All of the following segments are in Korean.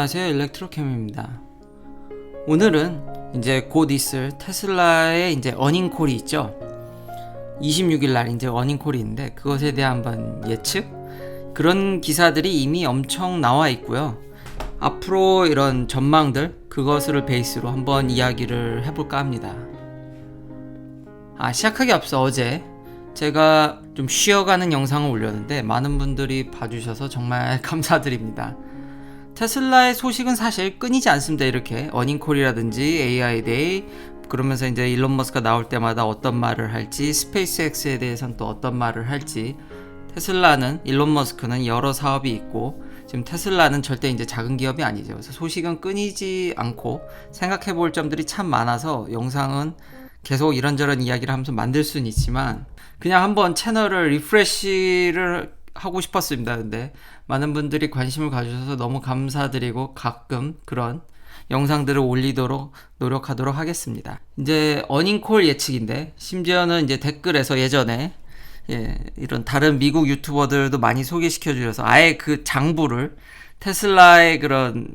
안녕하세요, 일렉트로캠입니다. 오늘은 이제 곧 있을 테슬라의 이제 어닝콜이 있죠. 26일 날 이제 어닝콜이 있는데 그것에 대한 한번 예측? 그런 기사들이 이미 엄청 나와 있고요. 앞으로 이런 전망들, 그것을 베이스로 한번 이야기를 해볼까 합니다. 시작하기 앞서 어제 제가 좀 쉬어가는 영상을 올렸는데 많은 분들이 봐주셔서 정말 감사드립니다. 테슬라의 소식은 사실 끊이지 않습니다. 이렇게 어닝콜이라든지 AI 데이, 그러면서 이제 일론 머스크가 나올 때마다 어떤 말을 할지, 스페이스X에 대해서는 또 어떤 말을 할지. 테슬라는, 일론 머스크는 여러 사업이 있고 지금 테슬라는 절대 이제 작은 기업이 아니죠. 그래서 소식은 끊이지 않고 생각해 볼 점들이 참 많아서 영상은 계속 이런저런 이야기를 하면서 만들 수는 있지만 그냥 한번 채널을 리프레시를 하고 싶었습니다. 근데 많은 분들이 관심을 가주셔서 너무 감사드리고 가끔 그런 영상들을 올리도록 노력하도록 하겠습니다. 이제 어닝콜 예측인데 심지어는 이제 댓글에서 예전에 이런 다른 미국 유튜버들도 많이 소개시켜 주셔서 아예 그 장부를 테슬라의 그런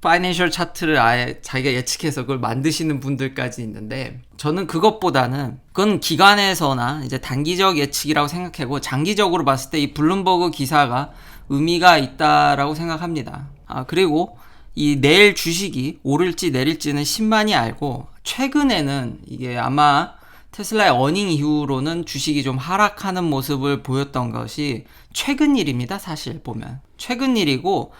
파이낸셜 차트를 아예 자기가 예측해서 그걸 만드시는 분들까지 있는데 저는 그것보다는 그건 기관에서나 이제 단기적 예측이라고 생각하고 장기적으로 봤을 때 이 블룸버그 기사가 의미가 있다라고 생각합니다. 그리고 이 내일 주식이 오를지 내릴지는 신만이 알고 최근에는 이게 아마 테슬라의 어닝 이후로는 주식이 좀 하락하는 모습을 보였던 것이 최근 일입니다. 사실 보면 최근 일이고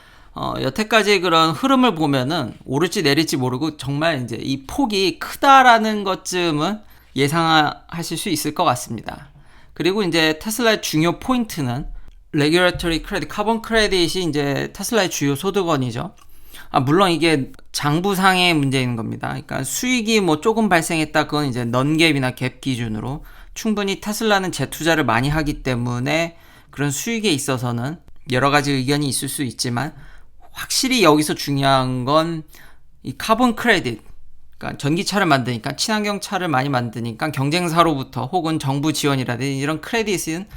여태까지 그런 흐름을 보면은 오를지 내릴지 모르고 정말 이제 이 폭이 크다라는 것쯤은 예상하실 수 있을 것 같습니다. 그리고 이제 테슬라의 중요 포인트는 레귤레터리 크레딧, 카본 크레딧이 이제 테슬라의 주요 소득원이죠. 물론 이게 장부상의 문제인 겁니다. 그러니까 수익이 뭐 조금 발생했다, 그건 이제 넌갭이나 갭 기준으로 충분히 테슬라는 재투자를 많이 하기 때문에 그런 수익에 있어서는 여러 가지 의견이 있을 수 있지만 확실히 여기서 중요한 건 이 카본 크레딧, 그러니까 전기차를 만드니까, 친환경 차를 많이 만드니까 경쟁사로부터 혹은 정부 지원이라든지 이런 크레딧은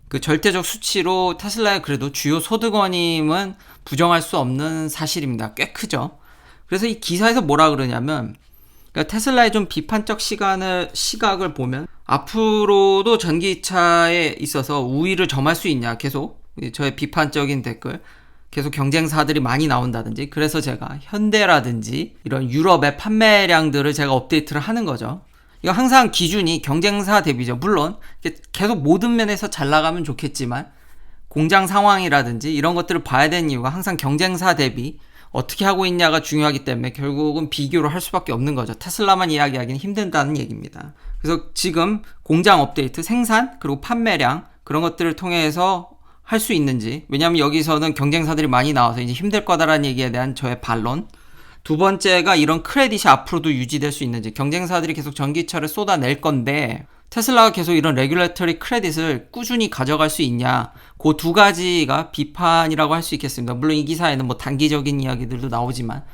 그 절대적 수치로 테슬라의 그래도 주요 소득원임은 부정할 수 없는 사실입니다. 꽤 크죠. 그래서 이 기사에서 뭐라 그러냐면, 그러니까 테슬라의 좀 비판적 시각을 보면 앞으로도 전기차에 있어서 우위를 점할 수 있냐, 계속 저의 비판적인 댓글, 계속 경쟁사들이 많이 나온다든지, 그래서 제가 현대라든지 이런 유럽의 판매량들을 제가 업데이트를 하는 거죠. 이거 항상 기준이 경쟁사 대비죠. 물론 계속 모든 면에서 잘 나가면 좋겠지만 공장 상황이라든지 이런 것들을 봐야 되는 이유가 항상 경쟁사 대비 어떻게 하고 있냐가 중요하기 때문에 결국은 비교를 할 수밖에 없는 거죠. 테슬라만 이야기하기는 힘든다는 얘기입니다. 그래서 지금 공장 업데이트, 생산, 그리고 판매량, 그런 것들을 통해서 할 수 있는지, 왜냐하면 여기서는 경쟁사들이 많이 나와서 이제 힘들 거다라는 얘기에 대한 저의 반론. 두 번째가 이런 크레딧이 앞으로도 유지될 수 있는지, 경쟁사들이 계속 전기차를 쏟아낼 건데 테슬라가 계속 이런 레귤레터리 크레딧을 꾸준히 가져갈 수 있냐, 그 두 가지가 비판이라고 할 수 있겠습니다. 물론 이 기사에는 뭐 단기적인 이야기들도 나오지만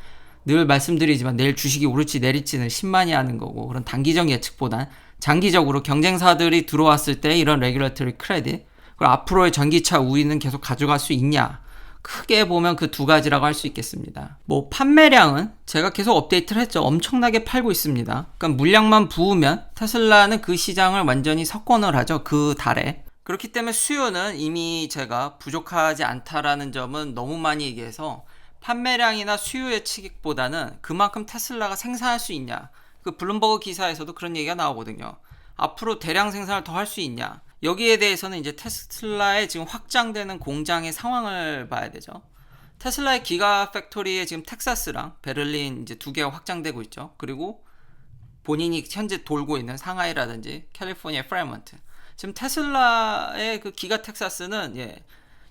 늘 말씀드리지만 내일 주식이 오를지 내릴지는 신만이 아는 거고, 그런 단기적 예측보단 장기적으로 경쟁사들이 들어왔을 때 이런 레귤레터리 크레딧, 그리고 앞으로의 전기차 우위는 계속 가져갈 수 있냐, 크게 보면 그 두 가지라고 할 수 있겠습니다. 뭐 판매량은 제가 계속 업데이트를 했죠. 엄청나게 팔고 있습니다. 그러니까 물량만 부으면 테슬라는 그 시장을 완전히 석권을 하죠. 그 달에. 그렇기 때문에 수요는 이미 제가 부족하지 않다라는 점은 너무 많이 얘기해서 판매량이나 수요 예측보다는 그만큼 테슬라가 생산할 수 있냐, 그 블룸버그 기사에서도 그런 얘기가 나오거든요. 앞으로 대량 생산을 더 할 수 있냐, 여기에 대해서는 이제 테슬라의 지금 확장되는 공장의 상황을 봐야 되죠. 테슬라의 기가 팩토리에 지금 텍사스랑 베를린 이제 두 개가 확장되고 있죠. 그리고 본인이 현재 돌고 있는 상하이라든지 캘리포니아 프레먼트. 지금 테슬라의 그 기가 텍사스는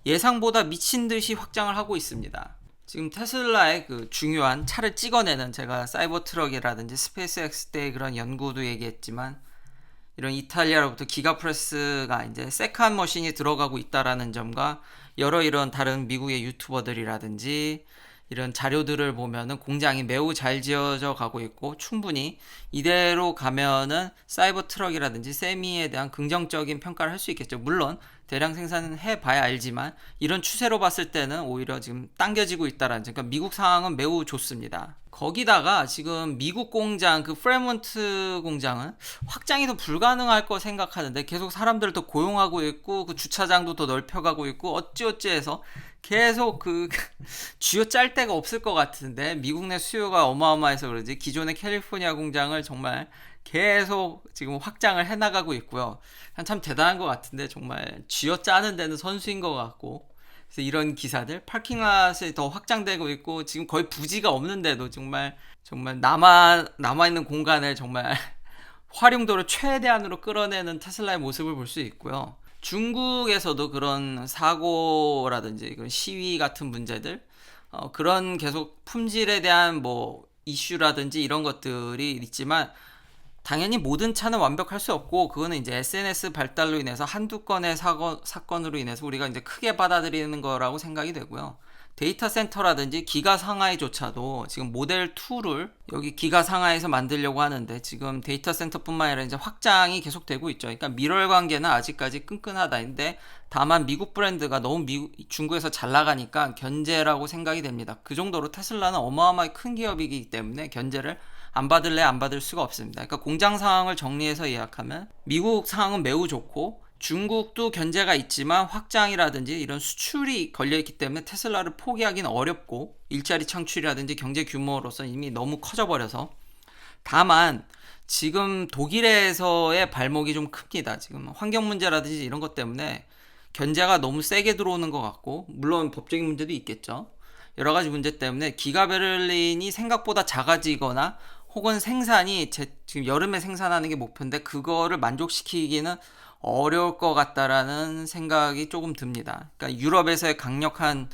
예상보다 미친 듯이 확장을 하고 있습니다. 지금 테슬라의 그 중요한 차를 찍어내는, 제가 사이버 트럭이라든지 스페이스X 때 그런 연구도 얘기했지만 이런 이탈리아로부터 기가프레스가 이제 세컨 머신이 들어가고 있다라는 점과 여러 이런 다른 미국의 유튜버들이라든지 이런 자료들을 보면은 공장이 매우 잘 지어져 가고 있고 충분히 이대로 가면은 사이버 트럭이라든지 세미에 대한 긍정적인 평가를 할 수 있겠죠. 물론 대량 생산해 봐야 알지만 이런 추세로 봤을 때는 오히려 지금 당겨지고 있다라는 점. 그러니까 미국 상황은 매우 좋습니다. 거기다가 지금 미국 공장 그 프레몬트 공장은 확장이 더 불가능할 거 생각하는데 계속 사람들을 더 고용하고 있고 그 주차장도 더 넓혀가고 있고 어찌어찌 해서 계속 그 쥐어 짤 데가 없을 것 같은데 미국 내 수요가 어마어마해서 그런지 기존의 캘리포니아 공장을 정말 계속 지금 확장을 해나가고 있고요. 참 대단한 것 같은데 정말 쥐어 짜는 데는 선수인 것 같고, 그래서 이런 기사들 파킹랏이 더 확장되고 있고 지금 거의 부지가 없는데도 정말 남아 있는 공간을 정말 활용도를 최대한으로 끌어내는 테슬라의 모습을 볼 수 있고요. 중국에서도 그런 사고라든지 그런 시위 같은 문제들, 그런 계속 품질에 대한 뭐 이슈라든지 이런 것들이 있지만 당연히 모든 차는 완벽할 수 없고 그거는 이제 SNS 발달로 인해서 한두 건의 사건으로 인해서 우리가 이제 크게 받아들이는 거라고 생각이 되고요. 데이터 센터라든지 기가 상하이조차도 지금 모델 2를 여기 기가 상하이에서 만들려고 하는데 지금 데이터 센터뿐만 아니라 이제 확장이 계속되고 있죠. 그러니까 미럴 관계는 아직까지 끈끈하다인데 다만 미국 브랜드가 너무 중국에서 잘 나가니까 견제라고 생각이 됩니다. 그 정도로 테슬라는 어마어마하게 큰 기업이기 때문에 견제를 안 받을래 안 받을 수가 없습니다. 그러니까 공장 상황을 정리해서 예약하면 미국 상황은 매우 좋고 중국도 견제가 있지만 확장이라든지 이런 수출이 걸려있기 때문에 테슬라를 포기하기는 어렵고 일자리 창출이라든지 경제 규모로서 이미 너무 커져버려서, 다만 지금 독일에서의 발목이 좀 큽니다. 지금 환경 문제라든지 이런 것 때문에 견제가 너무 세게 들어오는 것 같고, 물론 법적인 문제도 있겠죠. 여러 가지 문제 때문에 기가 베를린이 생각보다 작아지거나 혹은 생산이 지금 여름에 생산하는 게 목표인데 그거를 만족시키기는 어려울 것 같다라는 생각이 조금 듭니다. 그러니까 유럽에서의 강력한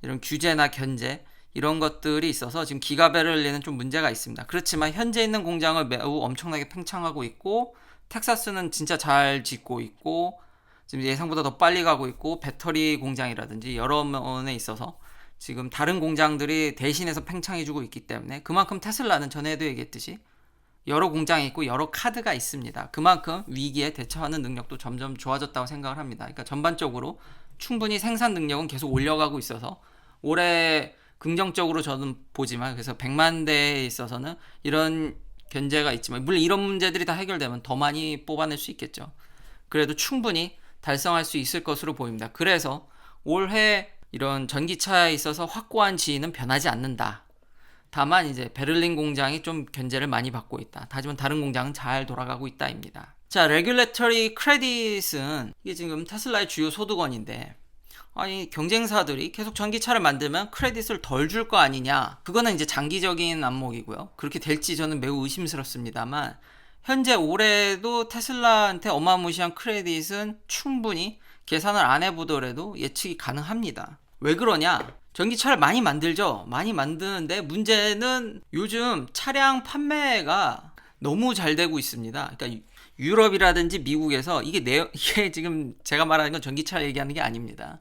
이런 규제나 견제 이런 것들이 있어서 지금 기가 베를린은 좀 문제가 있습니다. 그렇지만 현재 있는 공장을 매우 엄청나게 팽창하고 있고 텍사스는 진짜 잘 짓고 있고 지금 예상보다 더 빨리 가고 있고 배터리 공장이라든지 여러 면에 있어서 지금 다른 공장들이 대신해서 팽창해주고 있기 때문에 그만큼 테슬라는 전에도 얘기했듯이 여러 공장이 있고 여러 카드가 있습니다. 그만큼 위기에 대처하는 능력도 점점 좋아졌다고 생각을 합니다. 그러니까 전반적으로 충분히 생산 능력은 계속 올려가고 있어서 올해 긍정적으로 저는 보지만, 그래서 100만 대에 있어서는 이런 견제가 있지만 물론 이런 문제들이 다 해결되면 더 많이 뽑아낼 수 있겠죠. 그래도 충분히 달성할 수 있을 것으로 보입니다. 그래서 올해 이런 전기차에 있어서 확고한 지위는 변하지 않는다. 다만 이제 베를린 공장이 좀 견제를 많이 받고 있다. 하지만 다른 공장은 잘 돌아가고 있다입니다. 자, Regulatory Credit은 이게 지금 테슬라의 주요 소득원인데, 아니 경쟁사들이 계속 전기차를 만들면 크레딧을 덜 줄 거 아니냐. 그거는 이제 장기적인 안목이고요. 그렇게 될지 저는 매우 의심스럽습니다만 현재 올해도 테슬라한테 어마무시한 크레딧은 충분히 계산을 안 해보더라도 예측이 가능합니다. 왜 그러냐? 전기차를 많이 만들죠. 많이 만드는데 문제는 요즘 차량 판매가 너무 잘 되고 있습니다. 그러니까 유럽이라든지 미국에서 이게 지금 제가 말하는 건 전기차 얘기하는 게 아닙니다.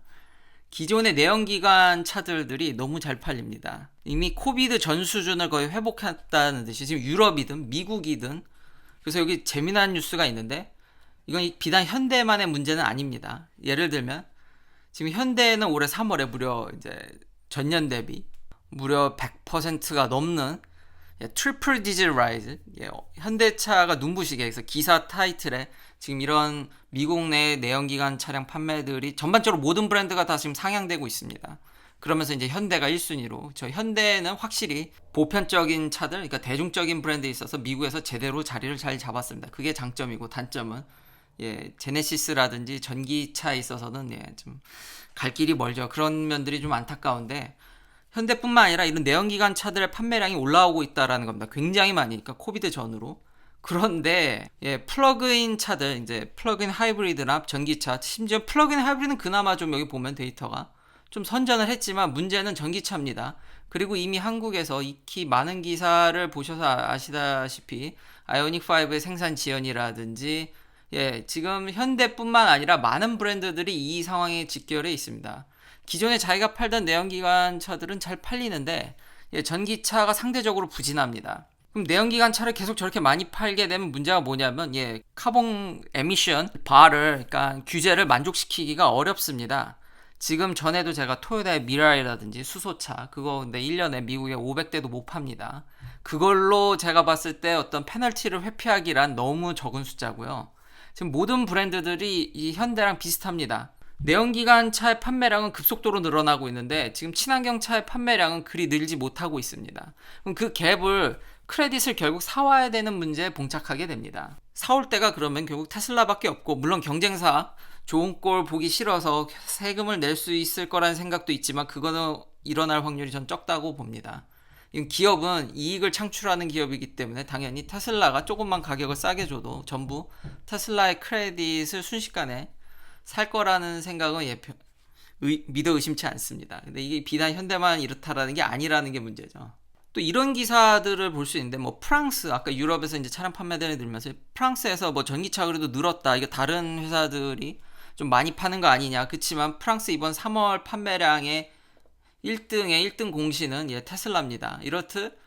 기존의 내연기관 차들이 너무 잘 팔립니다. 이미 코비드 전 수준을 거의 회복했다는 듯이 지금 유럽이든 미국이든, 그래서 여기 재미난 뉴스가 있는데 이건 비단 현대만의 문제는 아닙니다. 예를 들면 지금 현대는 올해 3월에 무려 이제 전년 대비 무려 100%가 넘는 트리플 디젤 라이즈, 현대차가 눈부시게 해서 기사 타이틀에 지금 이런 미국 내 내연기관 차량 판매들이 전반적으로 모든 브랜드가 다 지금 상향되고 있습니다. 그러면서 이제 현대가 1순위로, 저 현대는 확실히 보편적인 차들, 그러니까 대중적인 브랜드에 있어서 미국에서 제대로 자리를 잘 잡았습니다. 그게 장점이고, 단점은 제네시스라든지 전기차에 있어서는 좀 갈 길이 멀죠. 그런 면들이 좀 안타까운데, 현대뿐만 아니라 이런 내연기관 차들의 판매량이 올라오고 있다라는 겁니다. 굉장히 많이, 그러니까 코비드 전후로. 그런데 플러그인 차들, 이제 플러그인 하이브리드나 전기차, 심지어 플러그인 하이브리드는 그나마 좀 여기 보면 데이터가 좀 선전을 했지만 문제는 전기차입니다. 그리고 이미 한국에서 익히 많은 기사를 보셔서 아시다시피 아이오닉5의 생산 지연이라든지 지금 현대뿐만 아니라 많은 브랜드들이 이 상황에 직결해 있습니다. 기존에 자기가 팔던 내연기관 차들은 잘 팔리는데 전기차가 상대적으로 부진합니다. 그럼 내연기관 차를 계속 저렇게 많이 팔게 되면 문제가 뭐냐면 카본 에미션 바를 그러니까 규제를 만족시키기가 어렵습니다. 지금 전에도 제가 토요타의 미라이라든지 수소차 그거 근데 1년에 미국에 500대도 못 팝니다. 그걸로 제가 봤을 때 어떤 페널티를 회피하기란 너무 적은 숫자고요. 지금 모든 브랜드들이 이 현대랑 비슷합니다. 내연기관 차의 판매량은 급속도로 늘어나고 있는데 지금 친환경 차의 판매량은 그리 늘지 못하고 있습니다. 그럼 그 갭을 크레딧을 결국 사와야 되는 문제에 봉착하게 됩니다. 사올 때가 그러면 결국 테슬라밖에 없고 물론 경쟁사 좋은 꼴 보기 싫어서 세금을 낼 수 있을 거라는 생각도 있지만 그거는 일어날 확률이 전 적다고 봅니다. 기업은 이익을 창출하는 기업이기 때문에 당연히 테슬라가 조금만 가격을 싸게 줘도 전부 테슬라의 크레딧을 순식간에 살 거라는 생각은 믿어 의심치 않습니다. 근데 이게 비단 현대만 이렇다라는 게 아니라는 게 문제죠. 또 이런 기사들을 볼 수 있는데 뭐 프랑스 아까 유럽에서 이제 차량 판매대를 늘면서 프랑스에서 뭐 전기차 그래도 늘었다. 이거 다른 회사들이 좀 많이 파는 거 아니냐. 그치만 프랑스 이번 3월 판매량의 1등 공신은 테슬라입니다. 이렇듯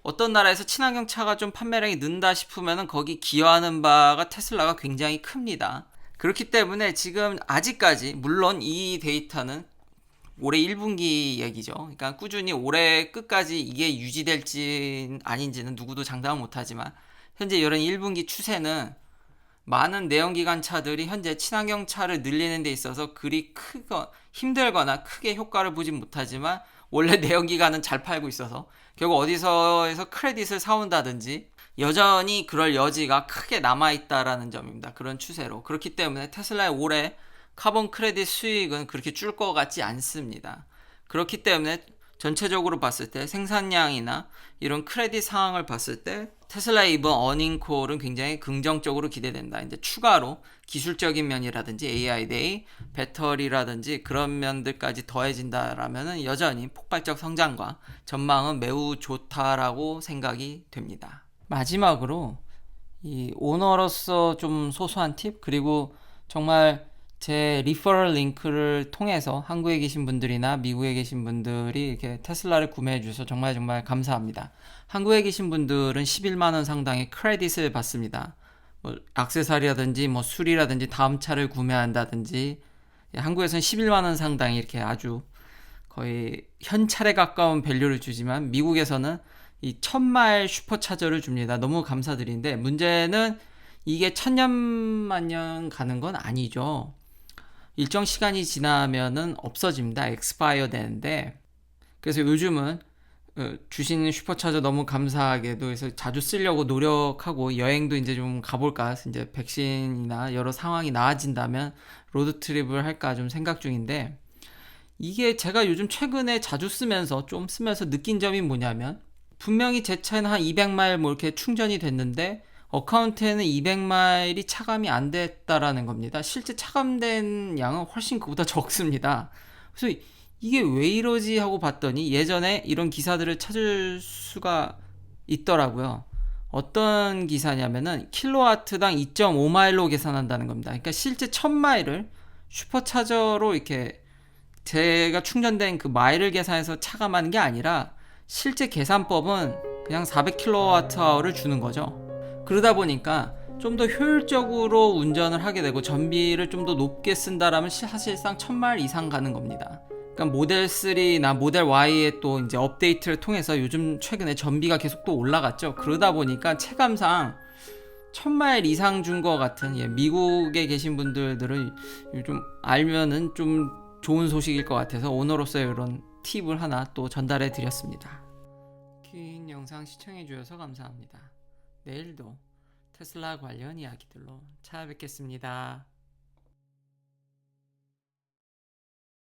어떤 나라에서 친환경 차가 좀 판매량이 는다 싶으면은 거기 기여하는 바가 테슬라가 굉장히 큽니다. 그렇기 때문에 지금 아직까지 물론 이 데이터는 올해 1분기 얘기죠. 그러니까 꾸준히 올해 끝까지 이게 유지될지 아닌지는 누구도 장담은 못하지만 현재 이런 1분기 추세는 많은 내연기관 차들이 현재 친환경 차를 늘리는 데 있어서 그리 힘들거나 크게 효과를 보진 못하지만 원래 내연기관은 잘 팔고 있어서 결국 어디서에서 크레딧을 사온다든지 여전히 그럴 여지가 크게 남아있다라는 점입니다. 그런 추세로. 그렇기 때문에 테슬라의 올해 카본 크레딧 수익은 그렇게 줄 것 같지 않습니다. 그렇기 때문에 전체적으로 봤을 때 생산량이나 이런 크레딧 상황을 봤을 때 테슬라의 이번 어닝콜은 굉장히 긍정적으로 기대된다. 이제 추가로 기술적인 면이라든지 AI 데이, 배터리라든지 그런 면들까지 더해진다라면은 여전히 폭발적 성장과 전망은 매우 좋다라고 생각이 됩니다. 마지막으로 이 오너로서 좀 소소한 팁 그리고 정말 제 리퍼럴 링크를 통해서 한국에 계신 분들이나 미국에 계신 분들이 이렇게 테슬라를 구매해 주셔서 정말 감사합니다. 한국에 계신 분들은 11만원 상당의 크레딧을 받습니다. 뭐 액세서리라든지 뭐 술이라든지 다음 차를 구매한다든지 한국에서는 11만원 상당의 이렇게 아주 거의 현찰에 가까운 밸류를 주지만 미국에서는 이 1000마일 슈퍼차저를 줍니다. 너무 감사드리는데 문제는 이게 1000년만년 가는 건 아니죠. 일정 시간이 지나면은 없어집니다. 엑스파이어 되는데 그래서 요즘은 주시는 슈퍼차저 너무 감사하게도 해서 자주 쓰려고 노력하고 여행도 이제 좀 가볼까 이제 백신이나 여러 상황이 나아진다면 로드트립을 할까 좀 생각 중인데 이게 제가 요즘 최근에 자주 쓰면서 느낀 점이 뭐냐면 분명히 제 차에는 한 200마일 뭐 이렇게 충전이 됐는데 어카운트에는 200마일이 차감이 안 됐다라는 겁니다. 실제 차감된 양은 훨씬 그보다 적습니다. 그래서 이게 왜 이러지 하고 봤더니 예전에 이런 기사들을 찾을 수가 있더라고요. 어떤 기사냐면은 킬로와트당 2.5마일로 계산한다는 겁니다. 그러니까 실제 1000마일을 슈퍼차저로 이렇게 제가 충전된 그 마일을 계산해서 차감하는 게 아니라 실제 계산법은 그냥 400kWh를 주는 거죠. 그러다 보니까 좀 더 효율적으로 운전을 하게 되고 전비를 좀 더 높게 쓴다라면 사실상 1000마일 이상 가는 겁니다. 그러니까 모델 3나 모델 Y의 또 이제 업데이트를 통해서 요즘 최근에 전비가 계속 또 올라갔죠. 그러다 보니까 체감상 1000마일 이상 준 것 같은 미국에 계신 분들은 좀 알면은 좀 좋은 소식일 것 같아서 오늘로서의 이런 팁을 하나 또 전달해 드렸습니다. 긴 영상 시청해 주셔서 감사합니다. 내일도 테슬라 관련 이야기들로 찾아뵙겠습니다.